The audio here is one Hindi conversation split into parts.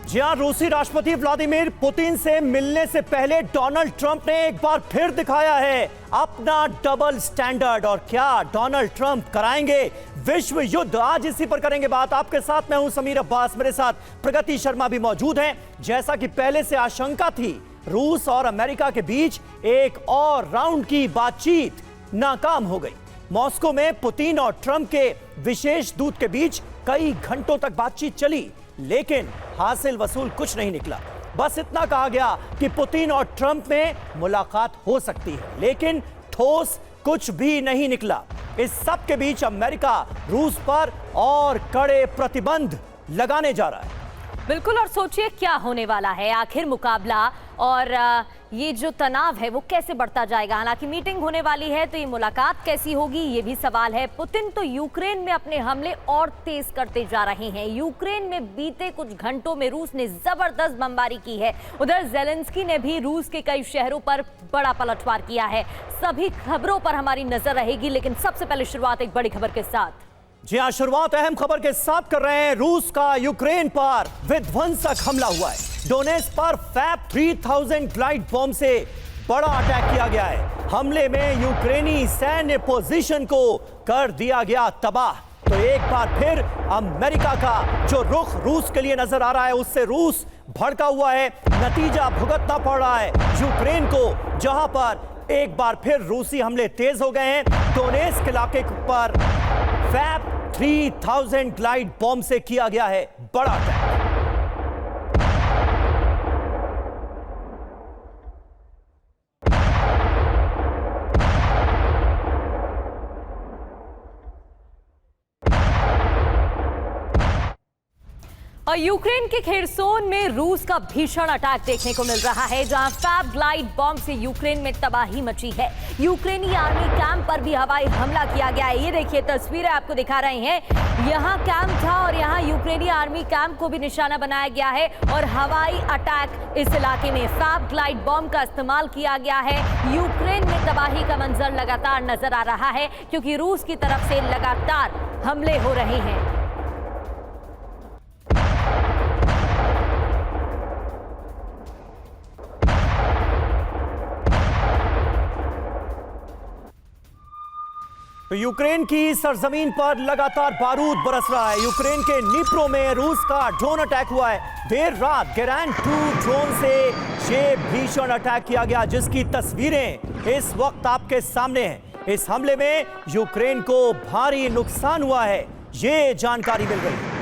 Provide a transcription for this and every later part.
जी हां, रूसी राष्ट्रपति व्लादिमीर पुतिन से मिलने से पहले डोनाल्ड ट्रंप ने एक बार फिर दिखाया है अपना डबल स्टैंडर्ड। और क्या डोनाल्ड ट्रंप कराएंगे विश्व युद्ध? आज इसी पर करेंगे बात। आपके साथ मैं हूं समीर अब्बास, मेरे साथ प्रगति शर्मा भी मौजूद हैं। जैसा कि पहले से आशंका थी, रूस और अमेरिका के बीच एक और राउंड की बातचीत नाकाम हो गई। मॉस्को में पुतिन और ट्रंप के विशेष दूत के बीच कई घंटों तक बातचीत चली, लेकिन हासिल वसूल कुछ नहीं निकला। बस इतना कहा गया कि पुतिन और ट्रंप में मुलाकात हो सकती है, लेकिन ठोस कुछ भी नहीं निकला। इस सब के बीच अमेरिका रूस पर और कड़े प्रतिबंध लगाने जा रहा है। बिल्कुल, और सोचिए क्या होने वाला है आखिर मुकाबला, और ये जो तनाव है वो कैसे बढ़ता जाएगा। हालांकि मीटिंग होने वाली है, तो ये मुलाकात कैसी होगी ये भी सवाल है। पुतिन तो यूक्रेन में अपने हमले और तेज करते जा रहे हैं। यूक्रेन में बीते कुछ घंटों में रूस ने जबरदस्त बमबारी की है। उधर जेलेंस्की ने भी रूस के कई शहरों पर बड़ा पलटवार किया है। सभी खबरों पर हमारी नजर रहेगी, लेकिन सबसे पहले शुरुआत एक बड़ी खबर के साथ। जी हां, शुरुआत अहम खबर के साथ कर रहे हैं। रूस का यूक्रेन पर विध्वंसक हमला हुआ है। डोनेट्स्क पर फैब 3000 ग्लाइड बॉम्ब से बड़ा अटैक किया गया है। हमले में यूक्रेनी सैन्य पोजीशन को कर दिया गया तबाह। तो एक बार फिर अमेरिका का जो रुख रूस के लिए नजर आ रहा है, उससे रूस भड़का हुआ है। नतीजा भुगतना पड़ रहा है यूक्रेन को, जहां पर एक बार फिर रूसी हमले तेज हो गए हैं। डोनेट्स्क इलाके पर फैब 3000 ग्लाइड बॉम्ब से किया गया है बड़ा अटैक। और यूक्रेन के खेरसोन में रूस का भीषण अटैक देखने को मिल रहा है, जहां फैब ग्लाइड बॉम्ब से यूक्रेन में तबाही मची है। यूक्रेनी आर्मी कैंप पर भी हवाई हमला किया गया है। ये देखिए तस्वीरें आपको दिखा रहे हैं। यहां कैंप था और यहां यूक्रेनी आर्मी कैंप को भी निशाना बनाया गया है और हवाई अटैक इस इलाके में फैब ग्लाइड बॉम्ब का इस्तेमाल किया गया है। यूक्रेन में तबाही का मंजर लगातार नजर आ रहा है, क्योंकि रूस की तरफ से लगातार हमले हो रहे हैं। तो यूक्रेन की सरजमीन पर लगातार बारूद बरस रहा है। यूक्रेन के निप्रो में रूस का ड्रोन अटैक हुआ है। देर रात गेरान 2 ड्रोन से ये भीषण अटैक किया गया, जिसकी तस्वीरें इस वक्त आपके सामने हैं। इस हमले में यूक्रेन को भारी नुकसान हुआ है, ये जानकारी मिल गई।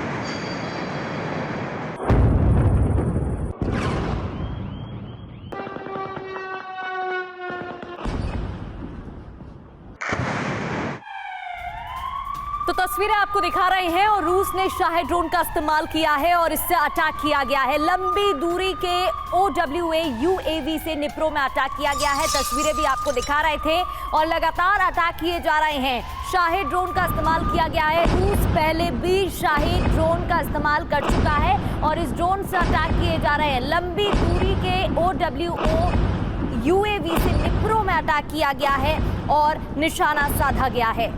तो तस्वीरें आपको दिखा रहे हैं, और रूस ने शाहिद ड्रोन का इस्तेमाल किया है और इससे अटैक किया गया है। लंबी दूरी के OWA UAV से निप्रो में अटैक किया गया है। तस्वीरें भी आपको दिखा रहे थे, और लगातार अटैक किए जा रहे हैं। शाहिद ड्रोन का इस्तेमाल किया गया है। रूस पहले भी शाहिद ड्रोन का इस्तेमाल कर चुका है और इस ड्रोन से अटैक किए जा रहे हैं। लंबी दूरी के OWO UAV से निप्रो में अटैक किया गया है और निशाना साधा गया है।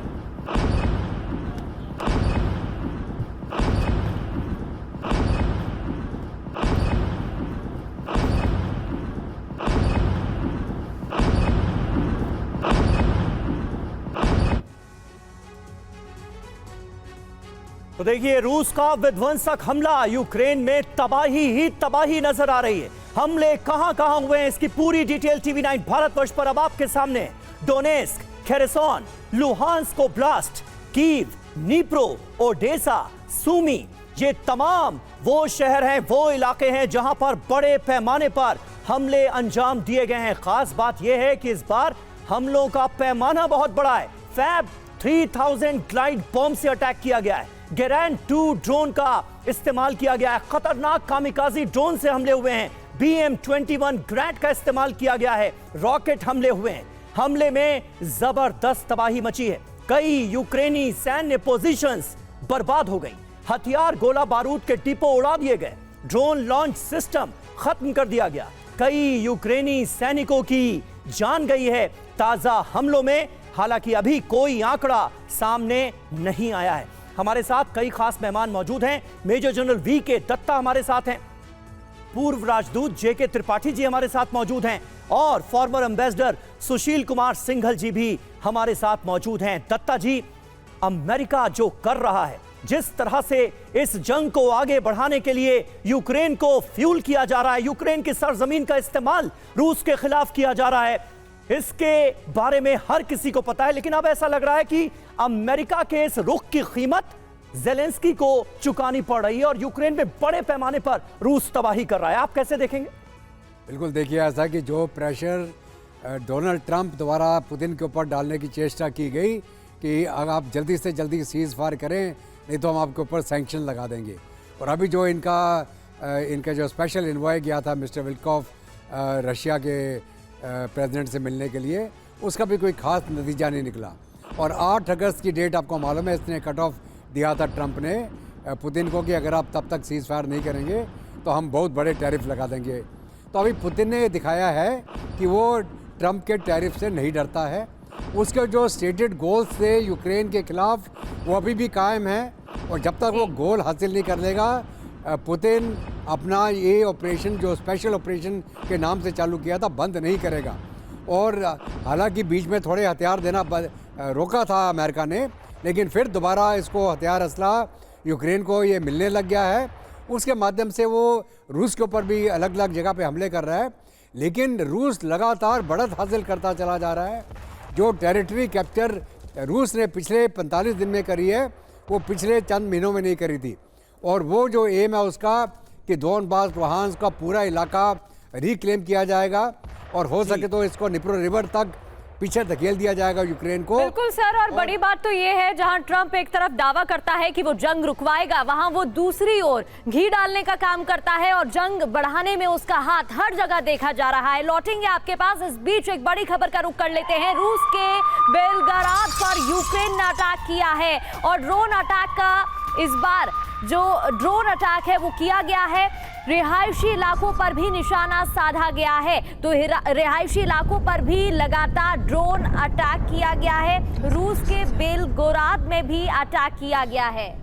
तो देखिए, रूस का विध्वंसक हमला, यूक्रेन में तबाही ही तबाही नजर आ रही है। हमले कहां कहां हुए हैं, इसकी पूरी डिटेल TV9 भारतवर्ष पर अब आपके सामने। Donetsk, Kherson, Luhansk oblast, Kyiv, Dnipro, Odesa, Sumy, ये तमाम वो शहर हैं, वो इलाके हैं जहां पर बड़े पैमाने पर हमले अंजाम दिए गए हैं। खास बात यह है कि इस बार हमलों का पैमाना बहुत बड़ा है। फैब 3000 ग्लाइड बॉम्ब से अटैक किया गया है। गेरान 2 ड्रोन का इस्तेमाल किया गया है। खतरनाक कामिकाजी ड्रोन से हमले हुए हैं। BM-21 ग्रैड का इस्तेमाल किया गया है। रॉकेट हमले हुए हैं। हमले में जबरदस्त तबाही मची है। कई यूक्रेनी सैन्य पोजीशंस बर्बाद हो गई। हथियार, गोला बारूद के डिपो उड़ा दिए गए। ड्रोन लॉन्च सिस्टम खत्म कर दिया गया। कई यूक्रेनी सैनिकों की जान गई है ताजा हमलों में। हालांकि अभी कोई आंकड़ा सामने नहीं आया है। हमारे साथ कई खास मेहमान मौजूद हैं। मेजर जनरल VK दत्ता हमारे साथ हैं। पूर्व राजदूत जेके त्रिपाठी जी हमारे साथ मौजूद हैं और फॉर्मर एम्बेसडर सुशील कुमार सिंघल जी भी हमारे साथ मौजूद हैं। दत्ता जी, अमेरिका जो कर रहा है, जिस तरह से इस जंग को आगे बढ़ाने के लिए यूक्रेन को फ्यूल किया जा रहा है, यूक्रेन की सरजमीन का इस्तेमाल रूस के खिलाफ किया जा रहा है, इसके बारे में हर किसी को पता है। लेकिन अब ऐसा लग रहा है कि अमेरिका के इस रुख की कीमत ज़ेलेंस्की को चुकानी पड़ रही है और यूक्रेन में बड़े पैमाने पर रूस तबाही कर रहा है। आप कैसे देखेंगे? बिल्कुल, देखिए ऐसा कि जो प्रेशर डोनाल्ड ट्रंप द्वारा पुतिन के ऊपर डालने की चेष्टा की गई कि अगर आप जल्दी से जल्दी सीज फायर करें, नहीं तो हम आपके ऊपर सैंक्शन लगा देंगे। और अभी जो इनका जो स्पेशल इन्वॉय गया था मिस्टर विल्कॉफ रशिया के प्रेसिडेंट से मिलने के लिए, उसका भी कोई खास नतीजा नहीं निकला। और 8 अगस्त की डेट आपको मालूम है, इसने कट ऑफ दिया था ट्रंप ने पुतिन को कि अगर आप तब तक सीज फायर नहीं करेंगे तो हम बहुत बड़े टैरिफ लगा देंगे। तो अभी पुतिन ने दिखाया है कि वो ट्रंप के टैरिफ से नहीं डरता है। उसके जो स्टेटेड गोल्स थे यूक्रेन के खिलाफ वो अभी भी कायम हैं और जब तक वो गोल हासिल नहीं कर लेगा पुतिन अपना ये ऑपरेशन जो स्पेशल ऑपरेशन के नाम से चालू किया था बंद नहीं करेगा। और हालांकि बीच में थोड़े हथियार देना रोका था अमेरिका ने, लेकिन फिर दोबारा इसको हथियार असला यूक्रेन को ये मिलने लग गया है। उसके माध्यम से वो रूस के ऊपर भी अलग अलग जगह पे हमले कर रहा है। लेकिन रूस लगातार बढ़त हासिल करता चला जा रहा है। जो टेरिटरी कैप्चर रूस ने पिछले 45 दिन में करी है वो पिछले चंद महीनों में नहीं करी थी। और वो जो एम है उसका कि दोनबास लुहांस्क का पूरा इलाका रिक्लेम किया जाएगा और हो सके तो इसको निप्रो रिवर तक पीछे धकेल दिया जाएगा यूक्रेन को। बिल्कुल सर, और बड़ी बात तो ये है जहां ट्रंप एक तरफ दावा करता है कि वो जंग रुकवाएगा, वहां वो दूसरी ओर घी डालने का काम करता है और जंग बढ़ाने में उसका हाथ हर जगह देखा जा रहा है। लौटेंगे आपके पास, इस बीच एक बड़ी खबर का रुख कर लेते हैं। रूस के बेलग्राद पर यूक्रेन ने अटैक किया है और ड्रोन अटैक का इस बार जो ड्रोन अटैक है वो किया गया है। रिहायशी इलाकों पर भी निशाना साधा गया है, तो रिहायशी इलाकों पर भी लगातार ड्रोन अटैक किया गया है। रूस के बेलगोराद में भी अटैक किया गया है।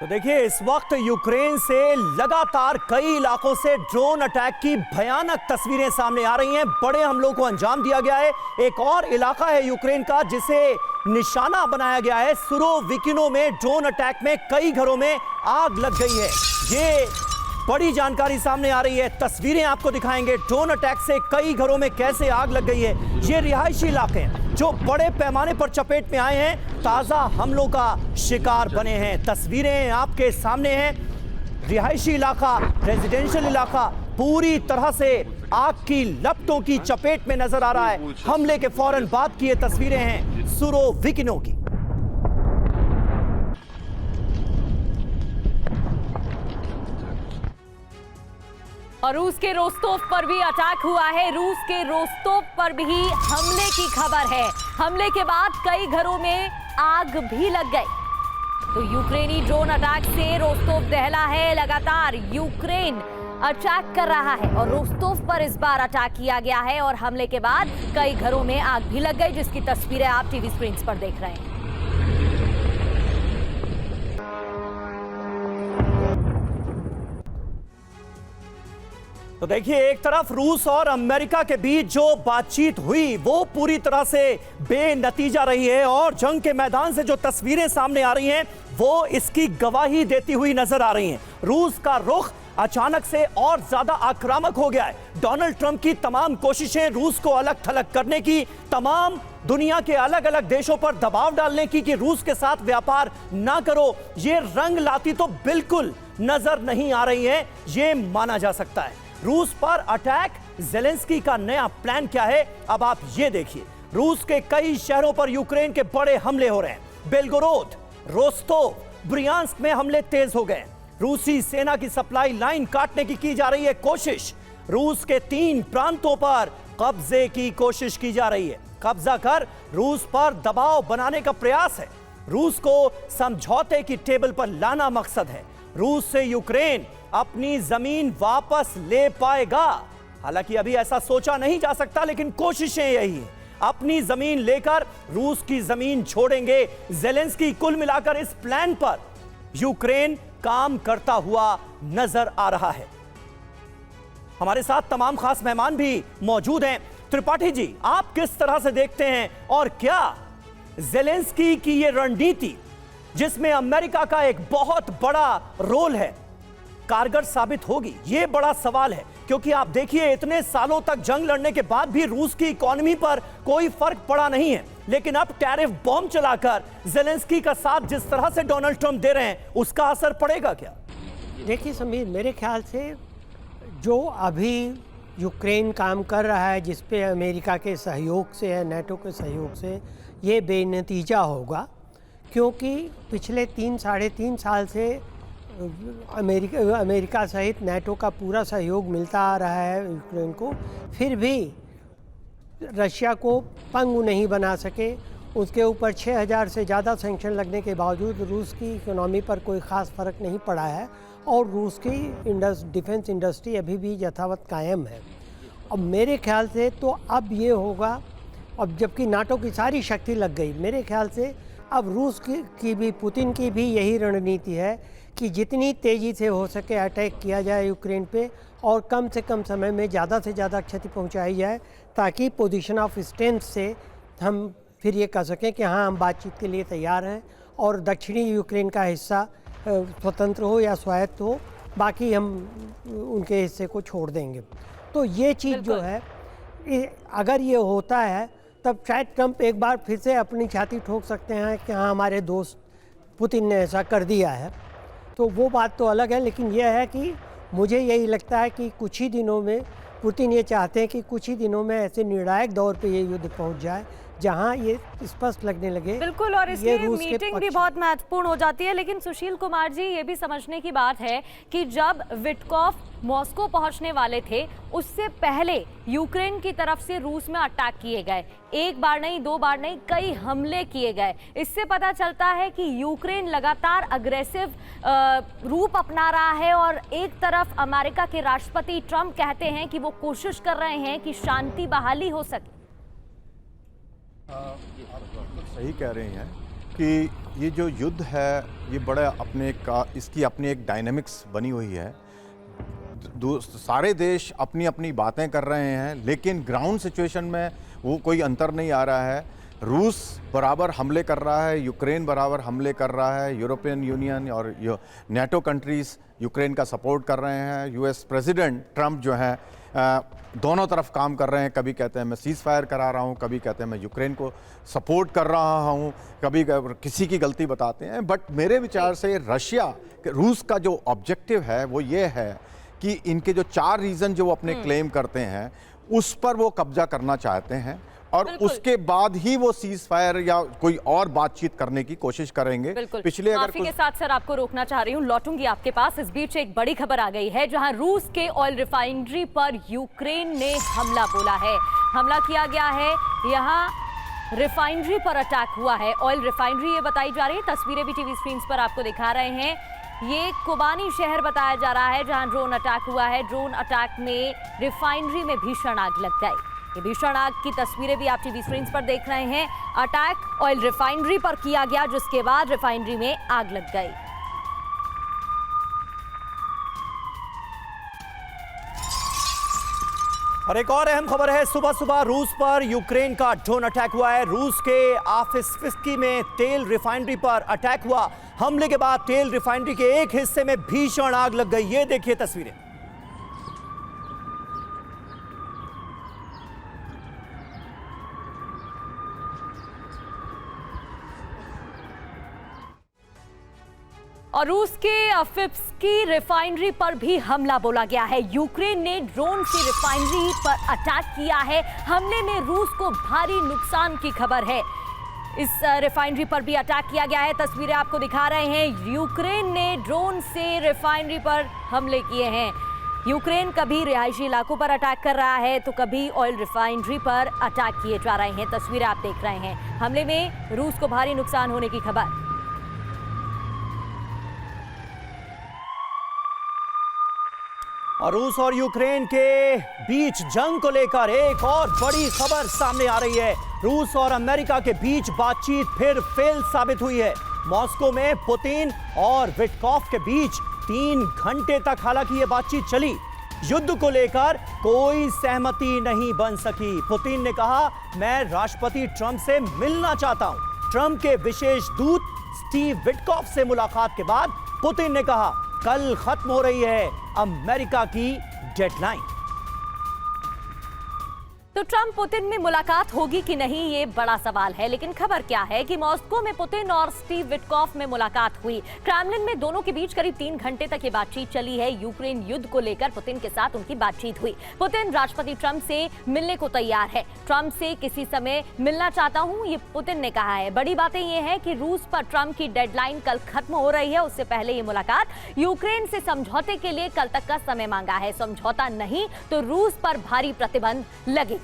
तो देखिए, इस वक्त यूक्रेन से लगातार कई इलाकों से ड्रोन अटैक की भयानक तस्वीरें सामने आ रही हैं। बड़े हमलों को अंजाम दिया गया है। एक और इलाका है यूक्रेन का जिसे निशाना बनाया गया है। सुरोविकिनो में ड्रोन अटैक में कई घरों में आग लग गई है। ये बड़ी जानकारी सामने आ रही है, तस्वीरें आपको दिखाएंगे। ड्रोन अटैक से कई घरों में कैसे आग लग गई है। ये रिहायशी इलाके हैं जो बड़े पैमाने पर चपेट में आए हैं, ताजा हमलों का शिकार बने हैं। तस्वीरें आपके सामने हैं। रिहायशी इलाका, रेजिडेंशियल इलाका पूरी तरह से आग की लपटों की चपेट में नजर आ रहा है। हमले के फौरन बाद की ये तस्वीरें हैं सुरोविकिनो की। और रूस के रोस्तोव पर भी अटैक हुआ है। रूस के रोस्तोव पर भी हमले की खबर है। हमले के बाद कई घरों में आग भी लग गई। तो यूक्रेनी ड्रोन अटैक से रोस्तोव दहला है। लगातार यूक्रेन अटैक कर रहा है और रोस्तोव पर इस बार अटैक किया गया है और हमले के बाद कई घरों में आग भी लग गई, जिसकी तस्वीरें आप टीवी स्क्रीन पर देख रहे हैं। तो देखिए, एक तरफ रूस और अमेरिका के बीच जो बातचीत हुई वो पूरी तरह से बेनतीजा रही है और जंग के मैदान से जो तस्वीरें सामने आ रही हैं वो इसकी गवाही देती हुई नजर आ रही हैं। रूस का रुख अचानक से और ज्यादा आक्रामक हो गया है। डोनाल्ड ट्रंप की तमाम कोशिशें रूस को अलग थलग करने की, तमाम दुनिया के अलग अलग देशों पर दबाव डालने की कि रूस के साथ व्यापार ना करो, ये रंग लाती तो बिल्कुल नजर नहीं आ रही है, ये माना जा सकता है। रूस पर अटैक, ज़ेलेंस्की का नया प्लान क्या है, अब आप ये देखिए। रूस के कई शहरों पर यूक्रेन के बड़े हमले हो रहे हैं। बेलगोरोद, रोस्तोव, ब्रियांस्क में हमले तेज हो गए। रूसी सेना की सप्लाई लाइन काटने की जा रही है कोशिश। रूस के 3 प्रांतों पर कब्जे की कोशिश की जा रही है। कब्जा कर रूस पर दबाव बनाने का प्रयास है। रूस को समझौते की टेबल पर लाना मकसद है। रूस से यूक्रेन अपनी जमीन वापस ले पाएगा। हालांकि अभी ऐसा सोचा नहीं जा सकता, लेकिन कोशिशें यही हैं। अपनी जमीन लेकर रूस की जमीन छोड़ेंगे ज़ेलेंस्की। कुल मिलाकर इस प्लान पर यूक्रेन काम करता हुआ नजर आ रहा है। हमारे साथ तमाम खास मेहमान भी मौजूद हैं। त्रिपाठी जी, आप किस तरह से देखते हैं और क्या ज़ेलेंस्की की ये रणनीति, जिसमें अमेरिका का एक बहुत बड़ा रोल है, कारगर साबित होगी? ये बड़ा सवाल है, क्योंकि आप देखिए इतने सालों तक जंग लड़ने के बाद भी रूस की इकोनॉमी पर कोई फर्क पड़ा नहीं है, लेकिन अब टैरिफ बॉम्ब चलाकर ज़ेलेंस्की का साथ जिस तरह से डोनाल्ड ट्रंप दे रहे हैं, उसका असर पड़ेगा क्या? देखिए समीर, मेरे ख्याल से जो अभी यूक्रेन काम कर रहा है, जिस पे अमेरिका के सहयोग से है, नेटो के सहयोग से, ये बेनतीजा होगा। क्योंकि पिछले 3-3.5 साल से अमेरिका सहित नेटो का पूरा सहयोग मिलता आ रहा है यूक्रेन को, फिर भी रशिया को पंगु नहीं बना सके। उसके ऊपर 6000 से ज़्यादा सैंक्शन लगने के बावजूद रूस की इकोनॉमी पर कोई ख़ास फ़र्क नहीं पड़ा है और रूस की डिफेंस इंडस्ट्री अभी भी यथावत कायम है। अब मेरे ख्याल से तो अब ये होगा, अब जबकि नाटो की सारी शक्ति लग गई, मेरे ख्याल से अब रूस की भी, पुतिन की भी यही रणनीति है कि जितनी तेज़ी से हो सके अटैक किया जाए यूक्रेन पे और कम से कम समय में ज़्यादा से ज़्यादा क्षति पहुंचाई जाए, ताकि पोजीशन ऑफ स्ट्रेंथ से हम फिर ये कह सकें कि हाँ, हम बातचीत के लिए तैयार हैं और दक्षिणी यूक्रेन का हिस्सा स्वतंत्र हो या स्वायत्त हो, बाकी हम उनके हिस्से को छोड़ देंगे। तो ये चीज़ जो है, अगर ये होता है तब शायद ट्रंप एक बार फिर से अपनी छाती ठोक सकते हैं कि हाँ, हमारे दोस्त पुतिन ने ऐसा कर दिया है। तो वो बात तो अलग है, लेकिन यह है कि मुझे यही लगता है कि कुछ ही दिनों में पुतिन ये चाहते हैं कि कुछ ही दिनों में ऐसे निर्णायक दौर पे ये युद्ध पहुंच जाए जहां ये स्पष्ट लगने लगे। बिल्कुल, और इसलिए मीटिंग भी बहुत महत्वपूर्ण हो जाती है। लेकिन सुशील कुमार जी, ये भी समझने की बात है कि जब विटकॉफ मॉस्को पहुंचने वाले थे, उससे पहले यूक्रेन की तरफ से रूस में अटैक किए गए। एक बार नहीं, 2 बार नहीं, कई हमले किए गए। इससे पता चलता है कि यूक्रेन लगातार अग्रेसिव रूप अपना रहा है और एक तरफ अमेरिका के राष्ट्रपति ट्रंप कहते हैं कि वो कोशिश कर रहे हैं कि शांति बहाली हो सके। आप सही कह रहे हैं कि ये जो युद्ध है, ये बड़ा इसकी अपनी एक डायनेमिक्स बनी हुई है। सारे देश अपनी अपनी बातें कर रहे हैं, लेकिन ग्राउंड सिचुएशन में वो कोई अंतर नहीं आ रहा है। रूस बराबर हमले कर रहा है, यूक्रेन बराबर हमले कर रहा है, यूरोपियन यूनियन और नेटो कंट्रीज़ यूक्रेन का सपोर्ट कर रहे हैं। यूएस प्रेसिडेंट ट्रंप जो है दोनों तरफ काम कर रहे हैं। कभी कहते हैं मैं सीज़ फायर करा रहा हूं, कभी कहते हैं मैं यूक्रेन को सपोर्ट कर रहा हूं, कभी किसी की गलती बताते हैं। बट मेरे विचार से रूस का जो ऑब्जेक्टिव है वो ये है कि इनके जो 4 रीज़न जो वो अपने क्लेम करते हैं, उस पर वो कब्जा करना चाहते हैं और उसके बाद ही वो सीज फायर या कोई और बातचीत करने की कोशिश करेंगे। पिछले माफी के साथ सर, आपको रोकना चाह रही हूँ, लौटूंगी आपके पास। इस बीच एक बड़ी खबर आ गई है, जहां रूस के ऑयल रिफाइनरी पर यूक्रेन ने हमला बोला है। हमला किया गया है, यहाँ रिफाइनरी पर अटैक हुआ है। ऑयल रिफाइनरी ये बताई जा रही है, तस्वीरें भी टीवी स्क्रीन पर आपको दिखा रहे हैं। ये कोबानी शहर बताया जा रहा है जहां ड्रोन अटैक हुआ है। ड्रोन अटैक में रिफाइनरी में भीषण आग लग गई। ये भीषण आग की तस्वीरें भी आप टीवी स्क्रीन पर देख रहे हैं। अटैक ऑयल रिफाइनरी पर किया गया, जिसके बाद रिफाइनरी में आग लग गई। और एक और अहम खबर है, सुबह सुबह रूस पर यूक्रेन का ड्रोन अटैक हुआ है। रूस के आफिस्फिस्की में तेल रिफाइनरी पर अटैक हुआ। हमले के बाद तेल रिफाइनरी के एक हिस्से में भीषण आग लग गई। ये देखिए तस्वीरें। और रूस के आफिस्फिस्की रिफाइनरी पर भी हमला बोला गया है। यूक्रेन ने ड्रोन से रिफाइनरी पर अटैक किया है। हमले में रूस को भारी नुकसान की खबर है। इस रिफाइनरी पर भी अटैक किया गया है। तस्वीरें आपको दिखा रहे हैं। यूक्रेन ने ड्रोन से रिफाइनरी पर हमले किए हैं। यूक्रेन कभी रिहायशी इलाकों पर अटैक कर रहा है, तो कभी ऑयल रिफाइनरी पर अटैक किए जा रहे हैं। तस्वीरें आप देख रहे हैं। हमले में रूस को भारी नुकसान होने की खबर। और रूस और यूक्रेन के बीच जंग को लेकर एक और बड़ी खबर सामने आ रही है। रूस और अमेरिका के बीच बातचीत फिर फेल साबित हुई है। मॉस्को में पुतिन और विटकॉफ के बीच 3 घंटे तक हालांकि ये बातचीत चली। युद्ध को लेकर कोई सहमति नहीं बन सकी। पुतिन ने कहा, मैं राष्ट्रपति ट्रंप से मिलना चाहता हूं। ट्रंप के विशेष दूत स्टीव विटकॉफ से मुलाकात के बाद पुतिन ने कहा, कल खत्म हो रही है अमेरिका की डेडलाइन। तो ट्रंप पुतिन में मुलाकात होगी कि नहीं, ये बड़ा सवाल है। लेकिन खबर क्या है कि मॉस्को में पुतिन और स्टीव विटकॉफ में मुलाकात हुई। क्रेमलिन में दोनों के बीच करीब 3 घंटे तक ये बातचीत चली है। यूक्रेन युद्ध को लेकर पुतिन के साथ उनकी बातचीत हुई। पुतिन राष्ट्रपति ट्रंप से मिलने को तैयार है। ट्रंप से किसी समय मिलना चाहता हूं, ये पुतिन ने कहा है। बड़ी बातें ये है कि रूस पर ट्रंप की डेडलाइन कल खत्म हो रही है। उससे पहले ये मुलाकात यूक्रेन से समझौते के लिए कल तक का समय मांगा है। समझौता नहीं तो रूस पर भारी प्रतिबंध लगेगा।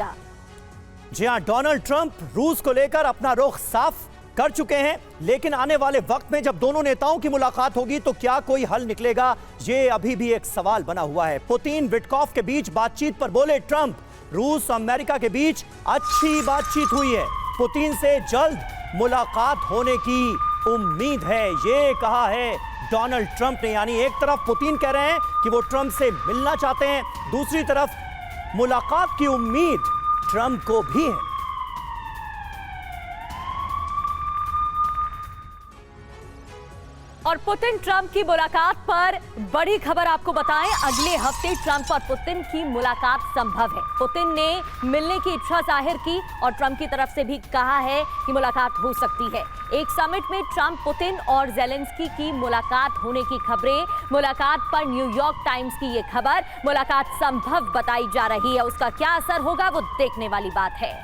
जी हां, डोनाल्ड ट्रंप रूस को लेकर अपना रुख साफ कर चुके हैं, लेकिन आने वाले वक्त में जब दोनों नेताओं की मुलाकात होगी तो क्या कोई हल निकलेगा, ये अभी भी एक सवाल बना हुआ है। पुतिन विटकॉफ के बीच बातचीत पर बोले ट्रंप, रूस अमेरिका के बीच अच्छी बातचीत हुई है। पुतिन से जल्द मुलाकात होने की उम्मीद है, ये कहा है डोनाल्ड ट्रंप ने। यानी एक तरफ पुतिन कह रहे हैं कि वो ट्रंप से मिलना चाहते हैं, दूसरी तरफ मुलाकात की उम्मीद ट्रंप को भी है। और पुतिन ट्रंप की मुलाकात पर बड़ी खबर आपको बताएं, अगले हफ्ते ट्रंप और पुतिन की मुलाकात संभव है। पुतिन ने मिलने की इच्छा जाहिर की और ट्रंप की तरफ से भी कहा है कि मुलाकात हो सकती है। एक समिट में ट्रंप, पुतिन और ज़ेलेंस्की की मुलाकात होने की खबरें। मुलाकात पर न्यूयॉर्क टाइम्स की यह खबर, मुलाकात संभव बताई जा रही है। उसका क्या असर होगा वो देखने वाली बात है।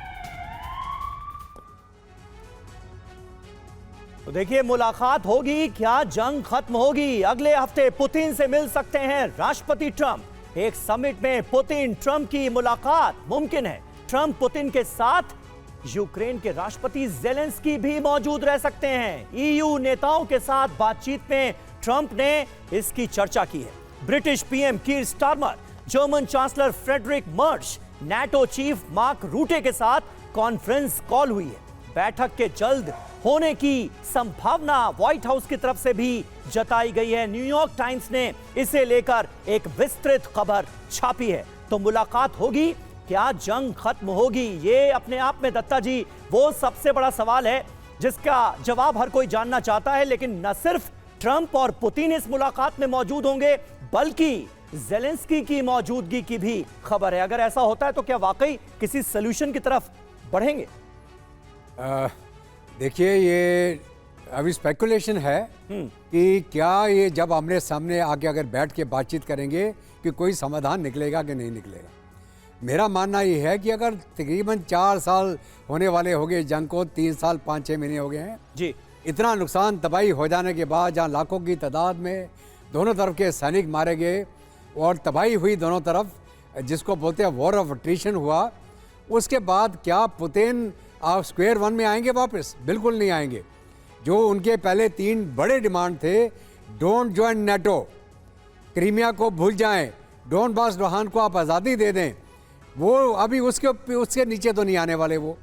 तो देखिए, मुलाकात होगी, क्या जंग खत्म होगी? अगले हफ्ते पुतिन से मिल सकते हैं राष्ट्रपति ट्रंप। एक समिट में पुतिन ट्रंप की मुलाकात मुमकिन है। ट्रंप पुतिन के साथ यूक्रेन के राष्ट्रपति ज़ेलेंस्की भी मौजूद रह सकते हैं। ईयू नेताओं के साथ बातचीत में ट्रंप ने इसकी चर्चा की है। British PM Keir Starmer, German chancellor Friedrich Merz, NATO chief Mark Rutte के साथ कॉन्फ्रेंस कॉल हुई है। बैठक के जल्द होने की संभावना व्हाइट हाउस की तरफ से भी जताई गई है। न्यूयॉर्क टाइम्स ने इसे लेकर एक विस्तृत खबर छापी है। तो मुलाकात होगी, क्या जंग खत्म होगी? ये अपने आप में दत्ता जी वो सबसे बड़ा सवाल है जिसका जवाब हर कोई जानना चाहता है। लेकिन न सिर्फ ट्रंप और पुतिन इस मुलाकात में मौजूद होंगे, बल्कि ज़ेलेंस्की की मौजूदगी की भी खबर है। अगर ऐसा होता है तो क्या वाकई किसी सॉल्यूशन की तरफ बढ़ेंगे? देखिए, ये अभी स्पेकुलेशन है कि क्या ये जब आमने सामने आके अगर बैठ के बातचीत करेंगे कि कोई समाधान निकलेगा कि नहीं निकलेगा। मेरा मानना ये है कि अगर तकरीबन 4 साल होने वाले हो गए जंग को, 3 साल 5-6 महीने हो गए हैं जी, इतना नुकसान तबाही हो जाने के बाद, जहाँ लाखों की तादाद में दोनों तरफ के सैनिक मारे गए और तबाही हुई दोनों तरफ, जिसको बोलते हैं वॉर ऑफ अट्रीशन हुआ, उसके बाद क्या पुतिन आप स्क्वायर वन में आएंगे वापस? बिल्कुल नहीं आएंगे। जो उनके पहले 3 बड़े डिमांड थे, डोंट ज्वाइन नाटो, क्रीमिया को भूल जाएं, डोनबास लुहान को आप आज़ादी दे दें, वो अभी उसके नीचे तो नहीं आने वाले वो।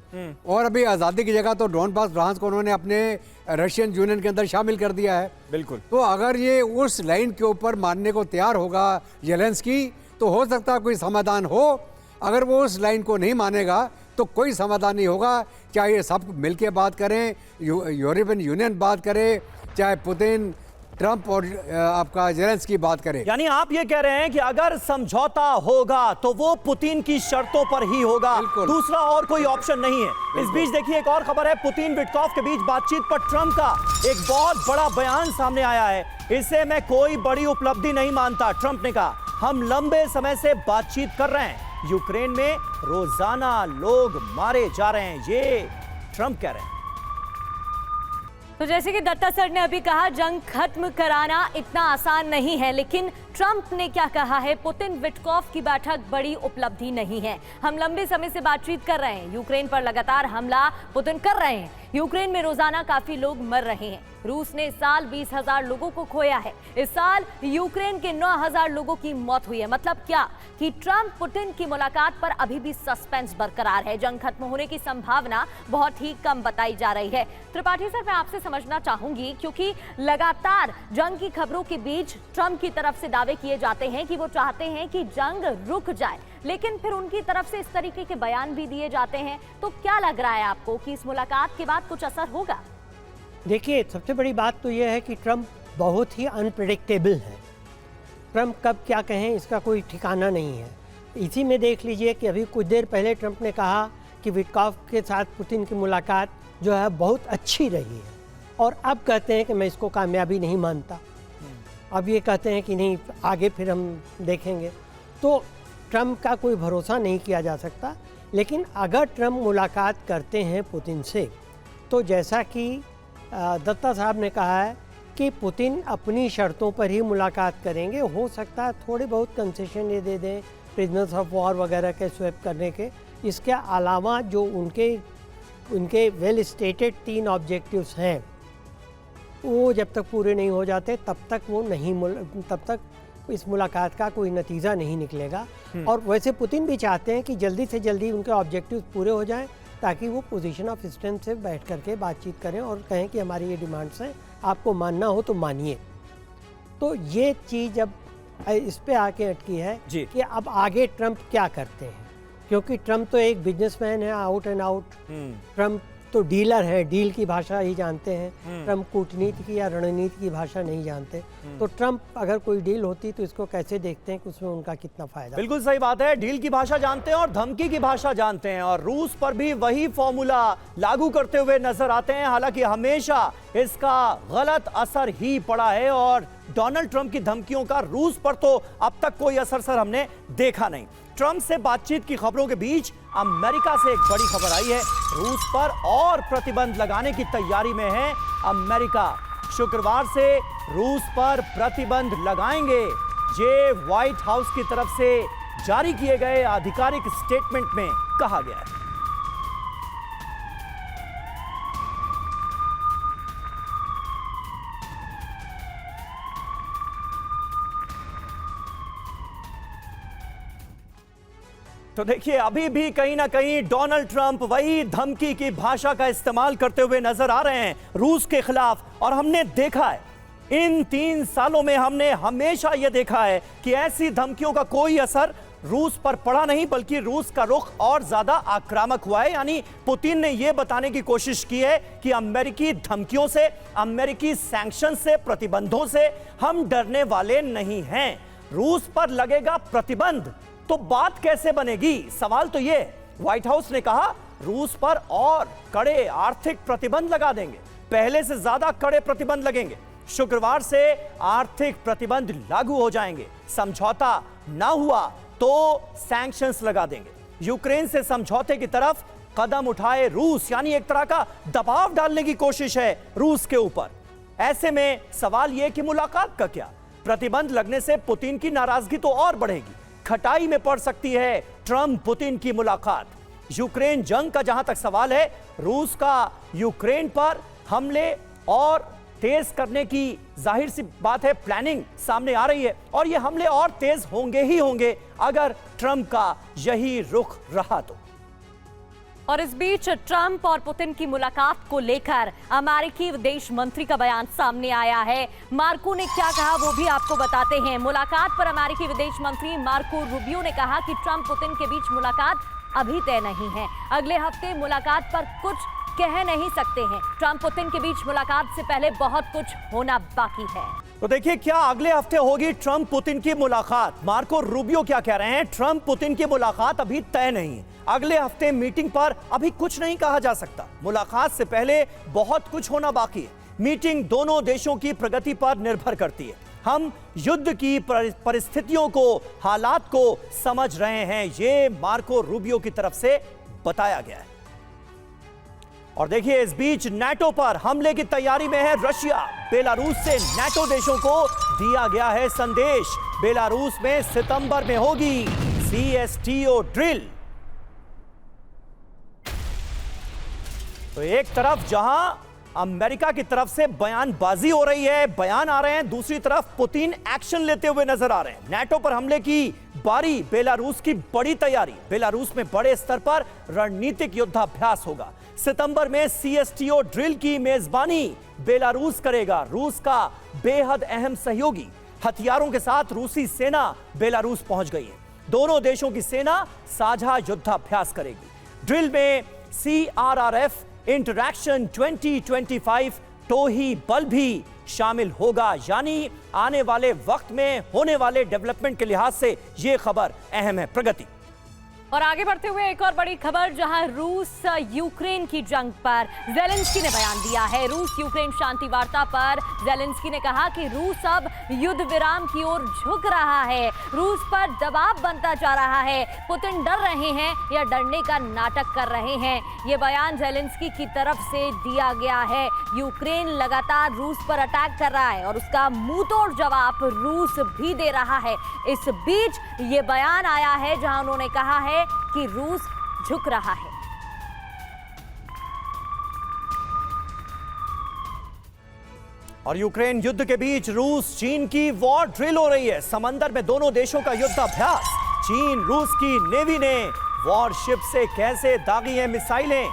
और अभी आज़ादी की जगह तो डोनबास लुहान को उन्होंने अपने रशियन यूनियन के अंदर शामिल कर दिया है। बिल्कुल। तो अगर ये उस लाइन के ऊपर मानने को तैयार होगा ज़ेलेंस्की, तो हो सकता है कोई समाधान हो। अगर वो उस लाइन को नहीं मानेगा तो कोई समाधान नहीं होगा। चाहे ये सब मिलके बात करें, यूरोपियन यूनियन बात करे, चाहे पुतिन, ट्रंप और आपका ज़ेलेंस्की बात करें। यानी आप ये कह रहे हैं कि अगर समझौता होगा तो वो पुतिन की शर्तों पर ही होगा, दूसरा और कोई ऑप्शन नहीं है। इस बीच देखिए, एक और खबर है। पुतिन विटकॉफ के बीच बातचीत पर ट्रंप का एक बहुत बड़ा बयान सामने आया है। इसे मैं कोई बड़ी उपलब्धि नहीं मानता। ट्रंप ने कहा, हम लंबे समय से बातचीत कर रहे हैं, यूक्रेन में रोजाना लोग मारे जा रहे हैं, ये ट्रंप कह रहे हैं। तो जैसे कि दत्ता सर ने अभी कहा, जंग खत्म कराना इतना आसान नहीं है, लेकिन ट्रंप ने क्या कहा है, पुतिन विटकॉफ की बैठक बड़ी उपलब्धि नहीं है। हम लंबे समय से बातचीत कर रहे हैं, यूक्रेन पर लगातार हमला पुतिन कर रहे हैं, यूक्रेन में रोजाना काफी लोग मर रहे हैं। रूस ने इस साल 20,000 लोगों को खोया है। इस साल यूक्रेन के 9,000 लोगों की मौत हुई है। मतलब क्या कि ट्रंप पुतिन की मुलाकात पर अभी भी सस्पेंस बरकरार है। जंग खत्म होने की संभावना बहुत ही कम बताई जा रही है। त्रिपाठी सर, मैं आपसे समझना चाहूंगी, क्योंकि लगातार जंग की खबरों के बीच ट्रंप की तरफ से दावे किए जाते हैं कि वो चाहते हैं कि जंग रुक जाए, लेकिन फिर उनकी तरफ से इस तरीके के बयान भी दिए जाते हैं। तो क्या लग रहा है आपको कि इस मुलाकात के बाद कुछ असर होगा? देखिए, सबसे बड़ी बात तो यह है कि ट्रंप बहुत ही अनप्रेडिक्टेबल है। ट्रंप कब क्या कहें इसका कोई ठिकाना नहीं है। इसी में देख लीजिए कि अभी कुछ देर पहले ट्रंप ने कहा कि विटकॉफ के साथ पुतिन की मुलाकात जो है बहुत अच्छी रही है, और अब कहते हैं कि मैं इसको कामयाबी नहीं मानता। अब ये कहते हैं कि नहीं, आगे फिर हम देखेंगे। तो ट्रंप का कोई भरोसा नहीं किया जा सकता। लेकिन अगर ट्रंप मुलाकात करते हैं पुतिन से, तो जैसा कि दत्ता साहब ने कहा है कि पुतिन अपनी शर्तों पर ही मुलाकात करेंगे। हो सकता है थोड़े बहुत कंसेशन ये दे दें, प्रिजनर्स ऑफ वॉर वगैरह के स्वैप करने के। इसके अलावा जो उनके वेल स्टेटेड 3 ऑब्जेक्टिव्स हैं, वो जब तक पूरे नहीं हो जाते तब तक इस मुलाकात का कोई नतीजा नहीं निकलेगा। और वैसे पुतिन भी चाहते हैं कि जल्दी से जल्दी उनके ऑब्जेक्टिव्स पूरे हो जाएं, ताकि वो पोजीशन ऑफ स्ट्रेंथ से बैठ करके बातचीत करें और कहें कि हमारी ये डिमांड्स हैं, आपको मानना हो तो मानिए। तो ये चीज़ अब इस पे आके अटकी है कि अब आगे ट्रंप क्या करते हैं, क्योंकि ट्रंप तो एक बिजनेसमैन है, आउट एंड आउट। ट्रंप तो डीलर है, डील की भाषा ही जानते हैं। ट्रंप कूटनीति की या रणनीति की भाषा नहीं जानते। तो ट्रंप अगर कोई डील होती तो इसको कैसे देखते हैं कि उसमें उनका कितना फायदा। बिल्कुल सही बात है, डील की भाषा जानते हैं और धमकी की भाषा जानते हैं, और रूस पर भी वही फॉर्मूला लागू करते हुए नजर आते हैं। हालांकि हमेशा इसका गलत असर ही पड़ा है, और डोनाल्ड ट्रंप की धमकियों का रूस पर तो अब तक कोई असर सर हमने देखा नहीं। ट्रंप से बातचीत की खबरों के बीच अमेरिका से एक बड़ी खबर आई है। रूस पर और प्रतिबंध लगाने की तैयारी में है अमेरिका। शुक्रवार से रूस पर प्रतिबंध लगाएंगे, ये व्हाइट हाउस की तरफ से जारी किए गए आधिकारिक स्टेटमेंट में कहा गया है। तो देखिए, अभी भी कहीं ना कहीं डोनाल्ड ट्रंप वही धमकी की भाषा का इस्तेमाल करते हुए नजर आ रहे हैं रूस के खिलाफ। और हमने देखा है, इन 3 सालों में हमने हमेशा यह देखा है कि ऐसी धमकियों का कोई असर रूस पर पड़ा नहीं, बल्कि रूस का रुख और ज्यादा आक्रामक हुआ है। यानी पुतिन ने यह बताने की कोशिश की है कि अमेरिकी धमकियों से, अमेरिकी सैंक्शन से, प्रतिबंधों से हम डरने वाले नहीं हैं। रूस पर लगेगा प्रतिबंध तो बात कैसे बनेगी? सवाल तो ये, व्हाइट हाउस ने कहा रूस पर और कड़े आर्थिक प्रतिबंध लगा देंगे, पहले से ज्यादा कड़े प्रतिबंध लगेंगे। शुक्रवार से आर्थिक प्रतिबंध लागू हो जाएंगे। समझौता ना हुआ तो सैंक्शंस लगा देंगे। यूक्रेन से समझौते की तरफ कदम उठाए रूस, यानी एक तरह का दबाव डालने की कोशिश है रूस के ऊपर। ऐसे में सवाल यह कि मुलाकात का क्या? प्रतिबंध लगने से पुतिन की नाराजगी तो और बढ़ेगी, खटाई में पड़ सकती है ट्रंप पुतिन की मुलाकात। यूक्रेन जंग का जहां तक सवाल है, रूस का यूक्रेन पर हमले और तेज करने की जाहिर सी बात है प्लानिंग सामने आ रही है, और ये हमले और तेज होंगे ही होंगे अगर ट्रंप का यही रुख रहा तो। और इस बीच ट्रंप और पुतिन की मुलाकात को लेकर अमेरिकी विदेश मंत्री का बयान सामने आया है। मार्को ने क्या कहा वो भी आपको बताते हैं। मुलाकात पर अमेरिकी विदेश मंत्री मार्को रूबियो ने कहा कि ट्रंप पुतिन के बीच मुलाकात अभी तय नहीं है, अगले हफ्ते मुलाकात पर कुछ कह नहीं सकते हैं। ट्रंप पुतिन के बीच मुलाकात से पहले बहुत कुछ होना बाकी है। तो देखिए, क्या अगले हफ्ते होगी ट्रंप पुतिन की मुलाकात? मार्को रूबियो क्या कह रहे हैं? ट्रंप पुतिन की मुलाकात अभी तय नहीं है, अगले हफ्ते मीटिंग पर अभी कुछ नहीं कहा जा सकता। मुलाकात से पहले बहुत कुछ होना बाकी है। मीटिंग दोनों देशों की प्रगति पर निर्भर करती है। हम युद्ध की परिस्थितियों को, हालात को समझ रहे हैं, ये मार्को रूबियो की तरफ से बताया गया है। और देखिए, इस बीच नाटो पर हमले की तैयारी में है रशिया। बेलारूस से नाटो देशों को दिया गया है संदेश, बेलारूस में सितंबर में होगी CSTO ड्रिल। तो एक तरफ जहां अमेरिका की तरफ से बयानबाजी हो रही है, बयान आ रहे हैं, दूसरी तरफ पुतिन एक्शन लेते हुए नजर आ रहे हैं। नाटो पर हमले की बारी, बेलारूस की बड़ी तैयारी। बेलारूस में बड़े स्तर पर रणनीतिक युद्धाभ्यास होगा। सितंबर में CSTO ड्रिल की मेजबानी बेलारूस करेगा, रूस का बेहद अहम सहयोगी। हथियारों के साथ रूसी सेना बेलारूस पहुंच गई है। दोनों देशों की सेना साझा युद्धाभ्यास करेगी। ड्रिल में CRRF इंटरैक्शन 2025 टोही बल भी शामिल होगा, यानी आने वाले वक्त में होने वाले डेवलपमेंट के लिहाज से यह खबर अहम है। प्रगति। और आगे बढ़ते हुए एक और बड़ी खबर, जहां रूस यूक्रेन की जंग पर जेलेंस्की ने बयान दिया है। रूस यूक्रेन शांति वार्ता पर जेलेंस्की ने कहा कि रूस अब युद्ध विराम की ओर झुक रहा है, रूस पर दबाव बनता जा रहा है, पुतिन डर रहे हैं या डरने का नाटक कर रहे हैं। ये बयान जेलेंस्की की तरफ से दिया गया है। यूक्रेन लगातार रूस पर अटैक कर रहा है और उसका मुंहतोड़ जवाब रूस भी दे रहा है। इस बीच ये बयान आया है जहां उन्होंने कहा है कि रूस झुक रहा है। और यूक्रेन युद्ध के बीच रूस चीन की वॉर ड्रिल हो रही है। समंदर में दोनों देशों का युद्धाभ्यास। चीन रूस की नेवी ने वॉरशिप से कैसे दागी हैं मिसाइलें,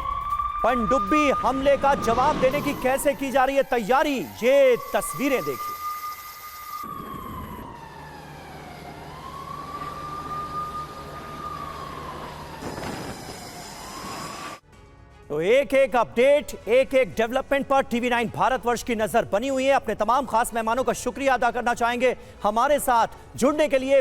पनडुब्बी हमले का जवाब देने की कैसे की जा रही है तैयारी, ये तस्वीरें देखिए। तो एक एक अपडेट, एक एक डेवलपमेंट पर TV9 भारतवर्ष की नजर बनी हुई है। अपने तमाम खास मेहमानों का शुक्रिया अदा करना चाहेंगे हमारे साथ जुड़ने के लिए।